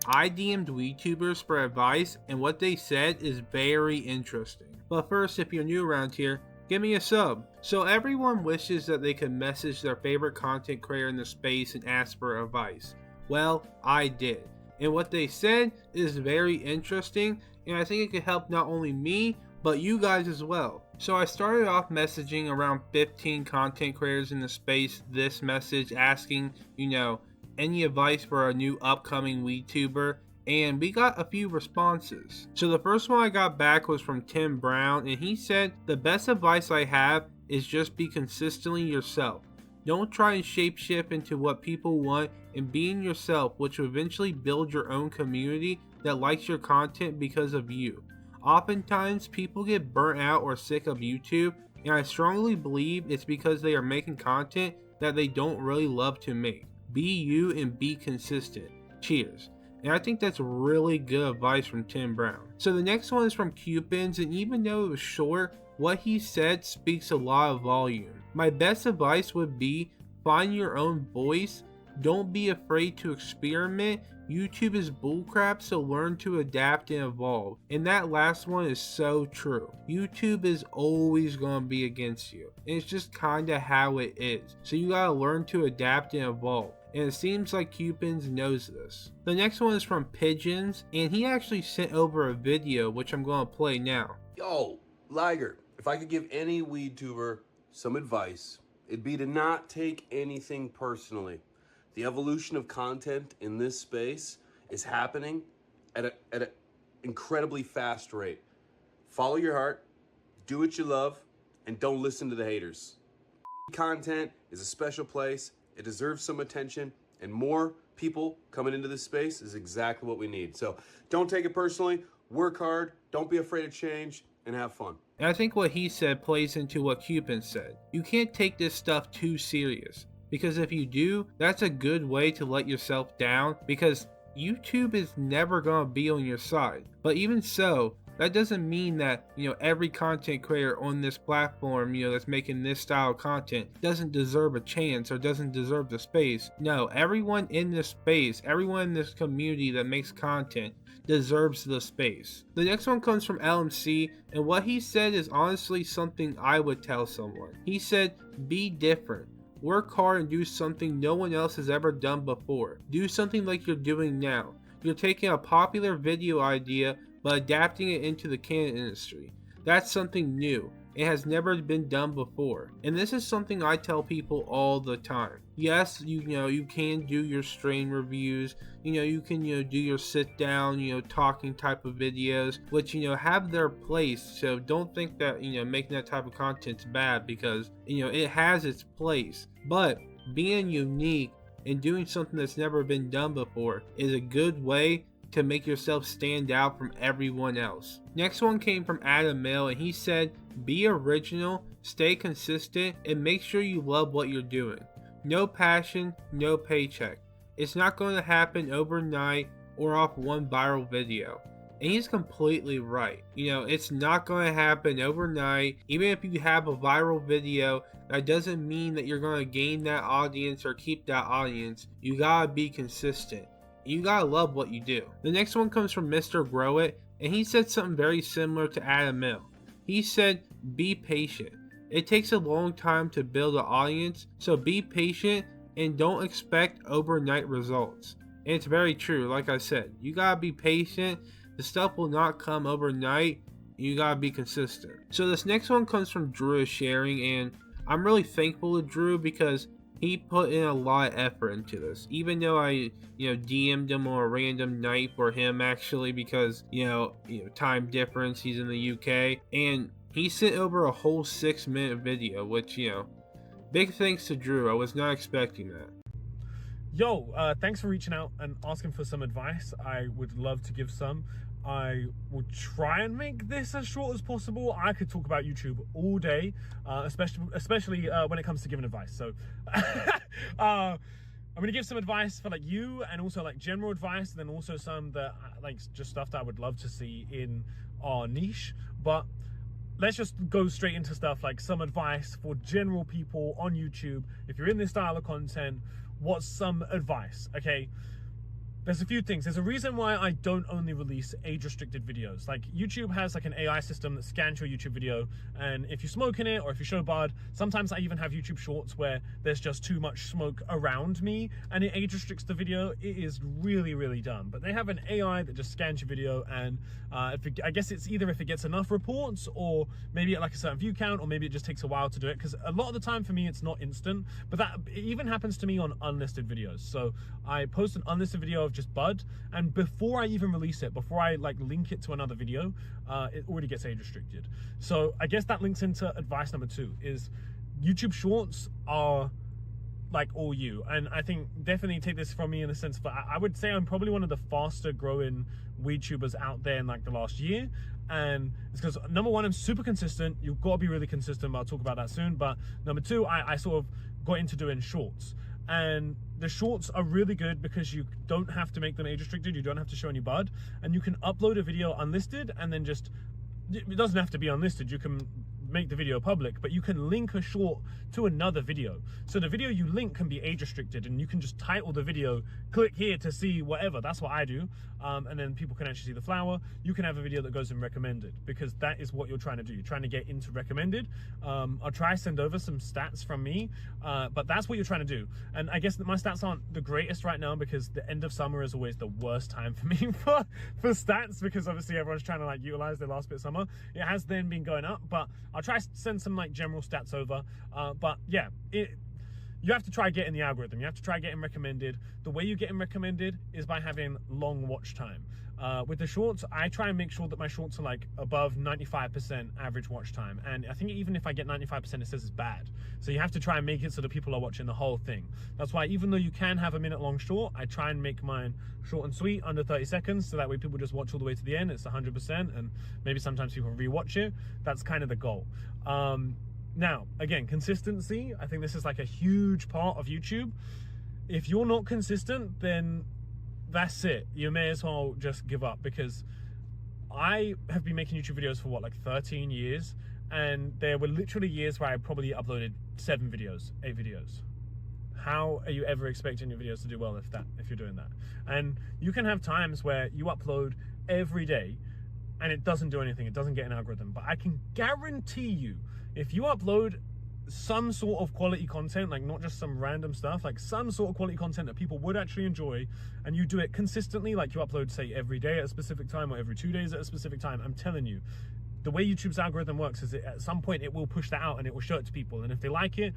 I DM'd WeedTubers for advice, and what they said is very interesting. But first, if you're new around here, give me a sub. So everyone wishes that they could message their favorite content creator in the space and ask for advice. Well, I did. And what they said is very interesting, and I think it could help not only me, but you guys as well. So I started off messaging around 15 content creators in the space this message, asking, any advice for a new upcoming WeedTuber, and we got a few responses. So the first one I got back was from Tim Brown, and he said, the best advice I have is just be consistently yourself. Don't try and shapeshift into what people want, and being yourself, which will eventually build your own community that likes your content because of you. Oftentimes, people get burnt out or sick of YouTube, and I strongly believe it's because they are making content that they don't really love to make. Be you and be consistent. Cheers. And I think that's really good advice from Tim Brown. So the next one is from Cupson, and even though it was short, what he said speaks a lot of volume. My best advice would be find your own voice. Don't be afraid to experiment. YouTube is bullcrap, so learn to adapt and evolve. And that last one is so true. YouTube is always going to be against you. And it's just kind of how it is. So you got to learn to adapt and evolve. And it seems like Cupson knows this. The next one is from Pigeons, and he actually sent over a video, which I'm going to play now. Yo, Liger, if I could give any WeedTuber some advice, it'd be to not take anything personally. The evolution of content in this space is happening at an incredibly fast rate. Follow your heart, do what you love, and don't listen to the haters. Content is a special place. It deserves some attention, and more people coming into this space is exactly what we need. So don't take it personally, work hard, don't be afraid of change, and have fun. And I think what he said plays into what Cupson said. You can't take this stuff too serious, because if you do, that's a good way to let yourself down, because YouTube is never going to be on your side. But even so, that doesn't mean that, every content creator on this platform, that's making this style of content doesn't deserve a chance or doesn't deserve the space. No, everyone in this space, everyone in this community that makes content deserves the space. The next one comes from LMC, and what he said is honestly something I would tell someone. He said, be different. Work hard and do something no one else has ever done before. Do something like you're doing now. You're taking a popular video idea but adapting it into the canon industry. That's something new. It has never been done before. And this is something I tell people all the time. Yes, you can do your strain reviews. You can do your sit down, talking type of videos, which have their place. So don't think that making that type of content is bad, because it has its place. But being unique and doing something that's never been done before is a good way to make yourself stand out from everyone else. Next one came from Adam Mill, and he said, be original, stay consistent, and make sure you love what you're doing. No passion, no paycheck. It's not going to happen overnight or off one viral video. And he's completely right. It's not going to happen overnight. Even if you have a viral video, that doesn't mean that you're going to gain that audience or keep that audience. You gotta be consistent. You gotta love what you do. The next one comes from Mr. Grow It, and he said something very similar to Adam Mill. He said, be patient. It takes a long time to build an audience, so be patient and don't expect overnight results. And it's very true, like I said. You gotta be patient. The stuff will not come overnight. You gotta be consistent. So this next one comes from Drew Sharing, and I'm really thankful to Drew because he put in a lot of effort into this. Even though I, DM'd him on a random night for him, actually, because, time difference, he's in the UK, and he sent over a whole 6-minute video, which, big thanks to Drew. I was not expecting that. Yo, thanks for reaching out and asking for some advice. I would love to give some. I will try and make this as short as possible. I could talk about YouTube all day, especially when it comes to giving advice. So I'm gonna give some advice for you, and also general advice, and then also some that just stuff that I would love to see in our niche. But let's just go straight into stuff like some advice for general people on YouTube. If you're in this style of content, what's some advice? Okay, there's a few things. There's a reason why I don't only release age-restricted videos. Like, YouTube has like an AI system that scans your YouTube video, and if you smoke in it or if you show bud, sometimes I even have YouTube Shorts where there's just too much smoke around me and it age restricts the video. It is really, really dumb. But they have an AI that just scans your video, and I guess it's either if it gets enough reports, or maybe at like a certain view count, or maybe it just takes a while to do it, because a lot of the time for me it's not instant. But that it even happens to me on unlisted videos. So I post an unlisted video of just bud, and before I even release it, before I like link it to another video, it already gets age restricted. So I guess that links into advice number 2, is YouTube Shorts are like all you. And I think definitely take this from me in a sense, but I would say I'm probably one of the faster growing WeedTubers out there in like the last year. And it's because, number 1, I'm super consistent. You've got to be really consistent, but I'll talk about that soon. But number 2, I sort of got into doing shorts, and the shorts are really good because you don't have to make them age restricted. You don't have to show any bud, and you can upload a video unlisted, and then just, it doesn't have to be unlisted. You can make the video public, but you can link a short to another video. So the video you link can be age restricted, and you can just title the video, click here to see whatever. That's what I do. And then people can actually see the flower. You can have a video that goes in recommended, because that is what you're trying to do. You're trying to get into recommended. I'll try to send over some stats from me, but that's what you're trying to do. And I guess that my stats aren't the greatest right now, because the end of summer is always the worst time for me for stats, because obviously everyone's trying to like utilize their last bit of summer. It has then been going up, but I'll try to send some like general stats over. But yeah, you have to try getting the algorithm. You have to try getting recommended. The way you get in recommended is by having long watch time. With the shorts, I try and make sure that my shorts are like above 95% average watch time. And I think even if I get 95%, it says it's bad. So you have to try and make it so that people are watching the whole thing. That's why even though you can have a minute long short, I try and make mine short and sweet, under 30 seconds. So that way people just watch all the way to the end. It's 100%. And maybe sometimes people rewatch it. That's kind of the goal. Now, again, consistency. I think this is like a huge part of YouTube. If you're not consistent, then that's it. You may as well just give up, because I have been making YouTube videos for what, like 13 years, and there were literally years where I probably uploaded 7 videos, 8 videos. How are you ever expecting your videos to do well if you're doing that? And you can have times where you upload every day and it doesn't do anything, it doesn't get an algorithm. But I can guarantee you, if you upload some sort of quality content, like not just some random stuff, like some sort of quality content that people would actually enjoy, and you do it consistently, like you upload say every day at a specific time, or every 2 days at a specific time, I'm telling you, the way YouTube's algorithm works is at some point it will push that out and it will show it to people, and if they like it,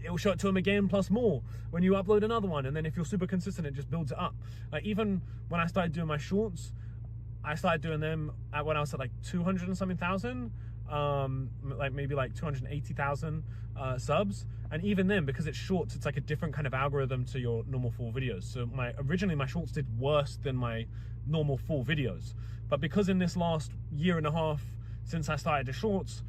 it will show it to them again plus more when you upload another one. And then if you're super consistent, it just builds it up. Like even when I started doing my shorts, I started doing them when I was at like 200 and something thousand, like maybe like 280,000 subs. And even then, because it's shorts, it's like a different kind of algorithm to your normal full videos. So originally my shorts did worse than my normal full videos. But because in this last year and a half since I started the shorts,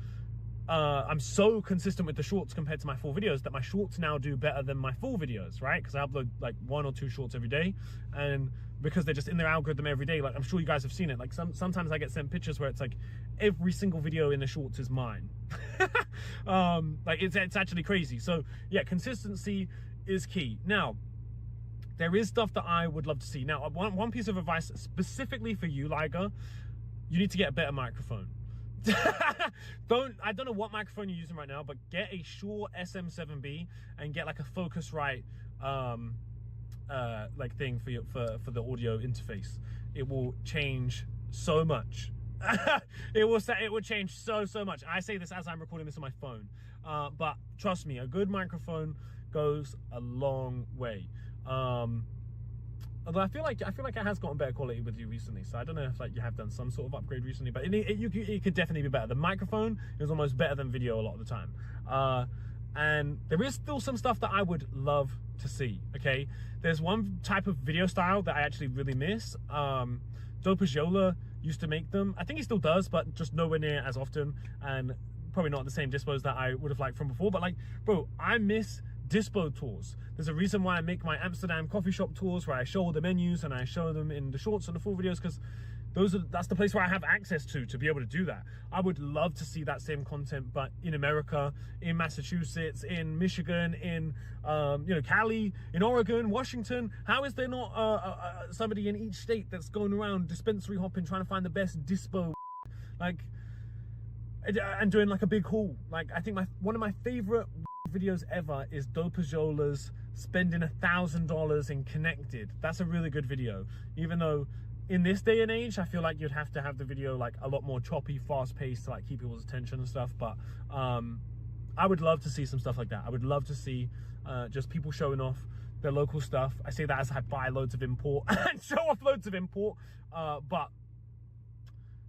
I'm so consistent with the shorts compared to my full videos that my shorts now do better than my full videos, right? Because I upload like 1 or 2 shorts every day, and because they're just in their algorithm every day, like I'm sure you guys have seen it, like sometimes I get sent pictures where it's like every single video in the shorts is mine. Like it's actually crazy. So yeah, consistency is key. Now, there is stuff that I would love to see. Now, one piece of advice specifically for you, Liger, you need to get a better microphone. I don't know what microphone you're using right now, but get a Shure SM7B and get like a Focusrite like thing for the audio interface. It will change so much. It will change so much. I say this as I'm recording this on my phone, but trust me, a good microphone goes a long way. Although I feel like it has gotten better quality with you recently, so I don't know if like you have done some sort of upgrade recently, but it could definitely be better. The microphone is almost better than video a lot of the time, and there is still some stuff that I would love to see. Okay, there's one type of video style that I actually really miss. Asola used to make them. I think he still does, but just nowhere near as often, and probably not the same dispos that I would have liked from before. But like, bro, I miss dispo tours. There's a reason why I make my Amsterdam coffee shop tours where I show all the menus and I show them in the shorts and the full videos, because that's the place where I have access to be able to do that. I would love to see that same content, but in America, in Massachusetts, in Michigan, in Cali, in Oregon, Washington. How is there not somebody in each state that's going around dispensary hopping, trying to find the best dispo, like, and doing like a big haul? Like, I think one of my favorite videos ever is Dope Asola's spending $1,000 in Connected. That's a really good video, even though in this day and age, I feel like you'd have to have the video like a lot more choppy, fast-paced to like keep people's attention and stuff. But I would love to see some stuff like that. I would love to see just people showing off their local stuff. I say that as I buy loads of import and show off loads of import. But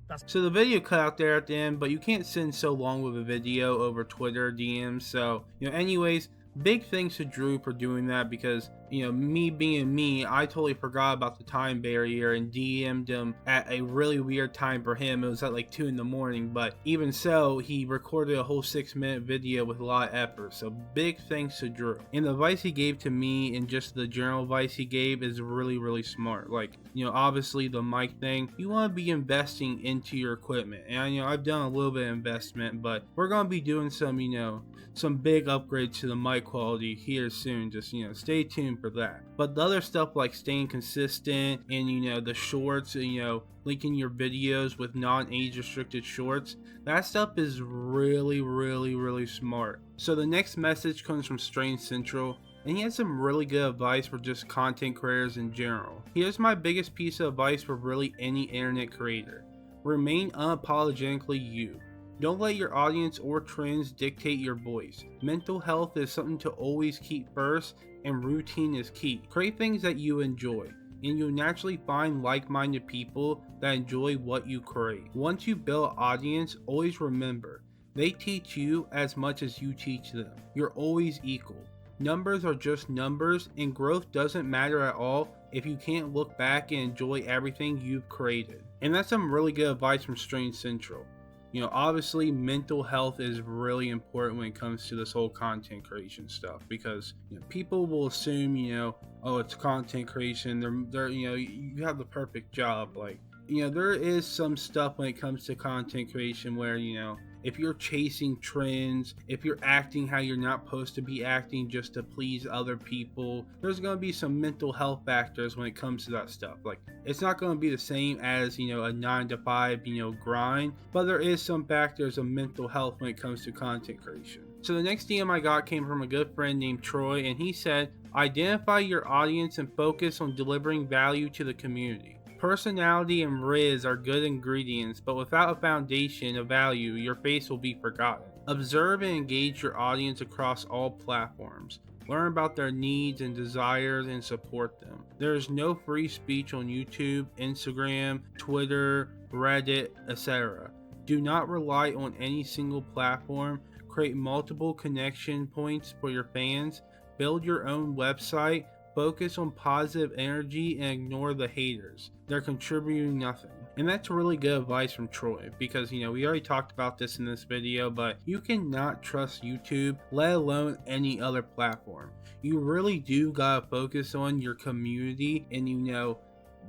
that's... So the video cut out there at the end, but you can't send so long with a video over Twitter DMs. So, anyways, big thanks to Drew for doing that, because, me being me, I totally forgot about the time barrier and DM'd him at a really weird time for him. It was at like 2 in the morning, but even so, he recorded a whole 6-minute video with a lot of effort. So big thanks to Drew. And the advice he gave to me and just the general advice he gave is really, really smart. Like, obviously the mic thing, you want to be investing into your equipment. And I've done a little bit of investment, but we're going to be doing some big upgrades to the mic quality here soon. Just, stay tuned for that. But the other stuff like staying consistent and, the shorts, linking your videos with non-age restricted shorts, that stuff is really, really, really smart. So the next message comes from StrangeCentral, and he has some really good advice for just content creators in general. Here's my biggest piece of advice for really any internet creator. Remain unapologetically you. Don't let your audience or trends dictate your voice. Mental health is something to always keep first, and routine is key. Create things that you enjoy, and you'll naturally find like-minded people that enjoy what you create. Once you build an audience, always remember, they teach you as much as you teach them. You're always equal. Numbers are just numbers, and growth doesn't matter at all if you can't look back and enjoy everything you've created. And that's some really good advice from StrangeCentral. Obviously mental health is really important when it comes to this whole content creation stuff, because people will assume, oh, it's content creation, they're you have the perfect job. Like, there is some stuff when it comes to content creation where, if you're chasing trends, if you're acting how you're not supposed to be acting just to please other people, there's going to be some mental health factors when it comes to that stuff. Like, it's not going to be the same as, a 9-to-5, grind, but there is some factors of mental health when it comes to content creation. So the next DM I got came from a good friend named Troy, and he said, identify your audience and focus on delivering value to the community. Personality and riz are good ingredients, but without a foundation of value, your face will be forgotten. Observe and engage your audience across all platforms. Learn about their needs and desires and support them. There is no free speech on YouTube, Instagram, Twitter, Reddit, etc. Do not rely on any single platform. Create multiple connection points for your fans. Build your own website. Focus on positive energy and ignore the haters. They're contributing nothing. And that's really good advice from Troy, because we already talked about this in this video, but you cannot trust YouTube, let alone any other platform. You really do gotta focus on your community and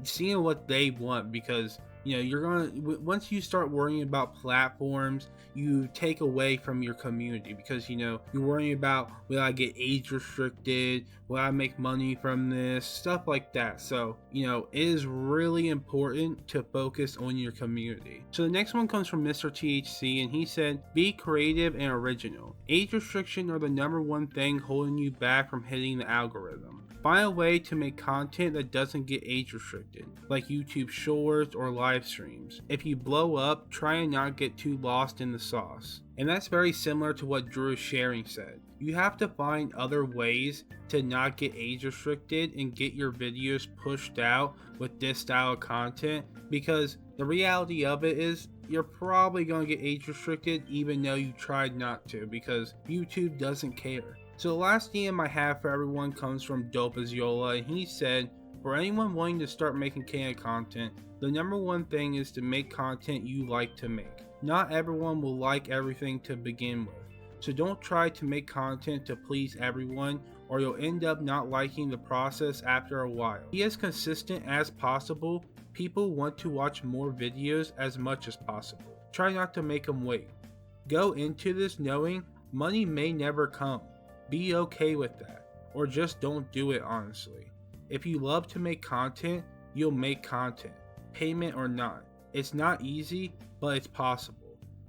seeing what they want, because you're gonna, once you start worrying about platforms, you take away from your community, because you're worrying about, will I get age restricted, will I make money from this, stuff like that. So it is really important to focus on your community. So the next one comes from Mr. THC, and he said, be creative and original. Age restriction are the #1 thing holding you back from hitting the algorithm. Find a way to make content that doesn't get age restricted, like YouTube shorts or live streams. If you blow up, try and not get too lost in the sauce. And that's very similar to what Drew Sharing said. You have to find other ways to not get age restricted and get your videos pushed out with this style of content, because the reality of it is you're probably going to get age restricted even though you tried not to, because YouTube doesn't care. So the last DM I have for everyone comes from Dope Asola, and he said, for anyone wanting to start making Canada content, the #1 thing is to make content you like to make. Not everyone will like everything to begin with, so don't try to make content to please everyone, or you'll end up not liking the process after a while. Be as consistent as possible, People want to watch more videos as much as possible. Try not to make them wait. Go into this knowing money may never come. Be okay with that, or just don't do it honestly. If you love to make content, you'll make content, payment or not. It's not easy, but it's possible.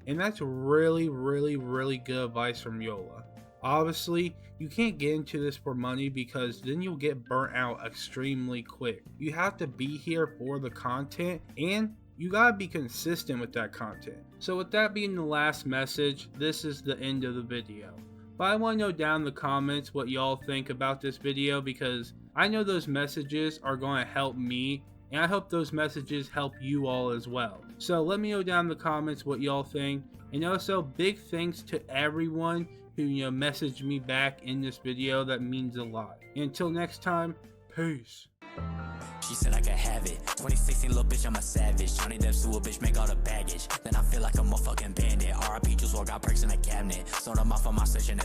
And that's really good advice from Yola. Obviously, you can't get into this for money because then you'll get burnt out extremely quick. You have to be here for the content, and you gotta be consistent with that content. So with that being the last message, this is the end of the video. But I want to know down in the comments what y'all think about this video, because I know those messages are going to help me, and I hope those messages help you all as well. So let me know down in the comments what y'all think, and also big thanks to everyone who messaged me back in this video. That means a lot. And until next time, peace. She said I could have it. 2016 little bitch, I'm a savage. Johnny Depp's to a bitch, make all the baggage. Then I feel like I'm a fucking bandit. RIP, just walk got perks in the cabinet. Sold them off on my session.